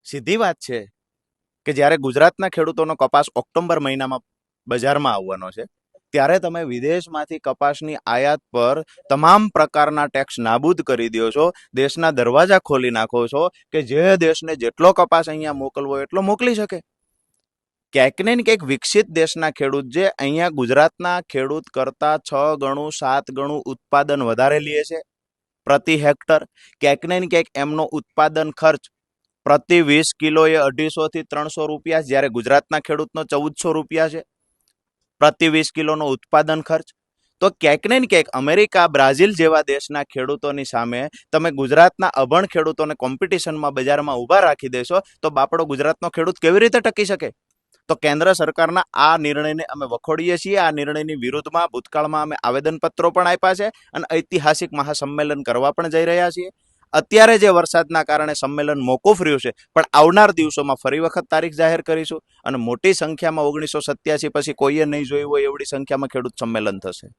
સીધી વાત છે કે જ્યારે ગુજરાતના ખેડૂતોનો કપાસ ઓક્ટોબર મહિનામાં બજારમાં આવવાનો છે, ત્યારે તમે વિદેશમાંથી કપાસની આયાત પર તમામ પ્રકારના ટેક્સ નાબૂદ કરી દો છો, દેશના દરવાજા ખોલી નાખો છો કે જે દેશને જેટલો કપાસ અહીંયા મોકલવો એટલો મોકલી શકે. ક્યાંક ને ક્યાંક વિકસિત દેશના ખેડૂત જે અહીંયા ગુજરાતના ખેડૂત કરતા 6 ગણું 7 ગણું ઉત્પાદન વધારે લે છે પ્રતિ હેક્ટર, ક્યાંક ને ક્યાંક એમનો ઉત્પાદન ખર્ચ પ્રતિ 20 કિલોએ 250 થી 300 રૂપિયા, જ્યારે ગુજરાતના ખેડૂતનો 1400 રૂપિયા છે પ્રતિ 20 કિલોનો ઉત્પાદન ખર્ચ. તો ક્યાંક ને ક્યાંક અમેરિકા, બ્રાઝિલ જેવા દેશના ખેડૂતોની સામે તમે ગુજરાતના અભણ ખેડૂતોને કોમ્પિટિશનમાં બજારમાં ઊભા રાખી દેશો તો બાપડો ગુજરાતનો ખેડૂત કેવી રીતે ટકી શકે? તો કેન્દ્ર સરકારના આ નિર્ણયને અમે વખોડીએ છીએ. આ નિર્ણયની વિરુદ્ધમાં ભૂતકાળમાં અમે આવેદનપત્રો પણ આપ્યા છે અને ઐતિહાસિક મહાસંમેલન કરવા પણ જઈ રહ્યા છીએ. અત્યારે જે વરસાદના કારણે સંમેલન મોકૂફ રહ્યું છે, પણ આવનાર દિવસોમાં ફરી વખત તારીખ જાહેર કરીશું અને મોટી સંખ્યામાં 1987 પછી કોઈએ નહીં જોયું હોય એવડી સંખ્યામાં ખેડૂત સંમેલન થશે.